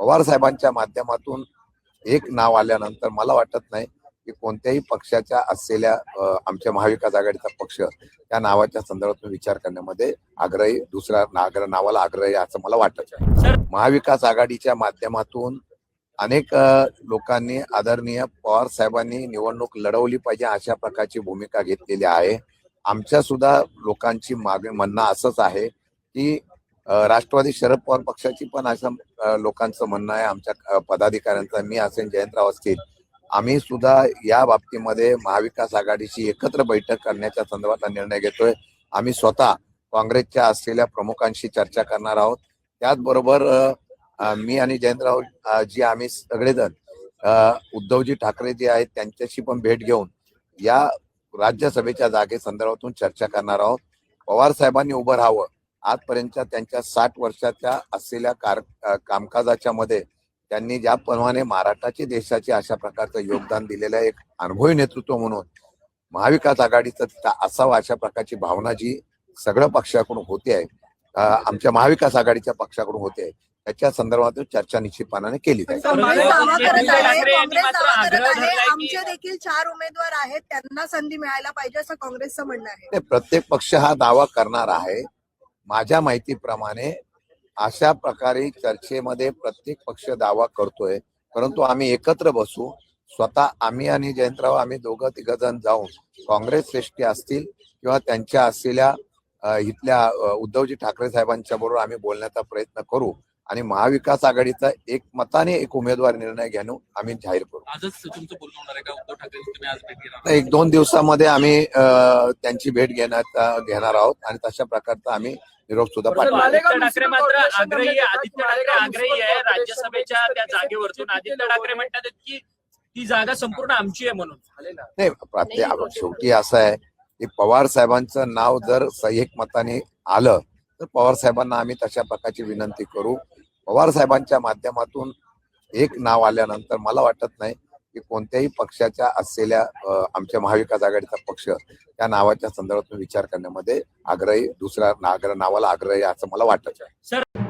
पवार साहेबांच्या माध्यमातून एक नाव आल्यानंतर मला वाटत नाही की कोणत्याही पक्षाच्या असलेल्या आमच्या महाविकास आघाडीचा पक्ष त्या नावाच्या संदर्भात विचार करण्यामध्ये आग्रही दुसऱ्या नावाला आग्रही असं मला वाटत आहे। महाविकास आघाडीच्या माध्यमातून अनेक लोकांनी आदरणीय पवार साहेबांनी निवडणूक लढवली पाहिजे अशा प्रकारची भूमिका घेतलेली आहे। आमच्या सुद्धा लोकांची म्हणणं असंच आहे की राष्ट्रवादी शरद पवार पक्षाची पण असं लोकांचं म्हणणं आहे, आमच्या पदाधिकाऱ्यांचं, मी असेल जयंतराव असतील, आम्ही सुद्धा या बाबतीमध्ये महाविकास आघाडीची एकत्र बैठक करण्याच्या संदर्भातला निर्णय घेतोय। आम्ही स्वतः काँग्रेसच्या असलेल्या प्रमुखांशी चर्चा करणार आहोत। त्याचबरोबर मी आणि जयंतराव जी आम्ही सगळेजण उद्धवजी ठाकरे जे आहेत त्यांच्याशी पण भेट घेऊन या राज्यसभेच्या जागेसंदर्भातून चर्चा करणार आहोत। पवार साहेबांनी उभं राहावं, आजपर्यंत त्यांच्या 60 वर्षाच्या असलेल्या कामकाजाच्या मध्ये त्यांनी ज्याप्रमाणे महाराष्ट्राचे देशाचे अशा प्रकारचं योगदान दिलेलं एक अनुभवी नेतृत्व म्हणून महाविकास आघाडीचं असावं अशा प्रकारची भावना जी सगळ्या पक्षाकडून होते आहे, आमच्या महाविकास आघाडीच्या पक्षाकडून होते आहे, त्याच्या संदर्भात चर्चा निश्चितपणाने केली जाईल। आमचे देखील 4 उमेदवार आहेत, त्यांना संधी मिळायला पाहिजे असं काँग्रेसचं म्हणणं आहे। प्रत्येक पक्ष हा दावा करणार आहे। माझ्या माहितीप्रमाणे अशा प्रकारे चर्चेमध्ये प्रत्येक पक्ष दावा करतोय, परंतु आम्ही एकत्र बसू, स्वतः आम्ही आणि जयंतराव आम्ही दोघं तिघ जण जाऊन काँग्रेस श्रेष्ठी असतील किंवा त्यांच्या असलेल्या इथल्या उद्धवजी ठाकरे साहेबांच्या बरोबर आम्ही बोलण्याचा प्रयत्न करू आणि महाविकास आघाडीचा एकमताने एक उमेदवार निर्णय घेणं आम्ही जाहीर करू। आजच तुमचं बोलणं होणार आहे का उद्धव ठाकरे तुम्ही आज भेट घेणार? 1-2 दिवसामध्ये आम्ही त्यांची भेट घेणार आहोत आणि तशा प्रकारचा आम्ही निरोप सुद्धा पाठवू। आदित्य ठाकरे मात्र आग्रही आहे राज्यसभेच्या त्या जागेवरतून। आदित्य ठाकरे म्हणतात की ती जागा संपूर्ण आमची आहे म्हणून। नाही, शेवटी असं आहे की पवार साहेबांचं नाव जर सह्यक मताने आलं तर पवार साहेबांना आम्ही तशा प्रकारची विनंती करू। पवार साहेबांच्या माध्यमातून एक नाव आल्यानंतर मला वाटत नाही की कोणत्याही पक्षाच्या असलेल्या आमच्या महाविकास आघाडीचा पक्ष त्या नावाच्या संदर्भात विचार करण्यामध्ये आग्रही दुसऱ्या नावाला आग्रही असं मला वाटत आहे।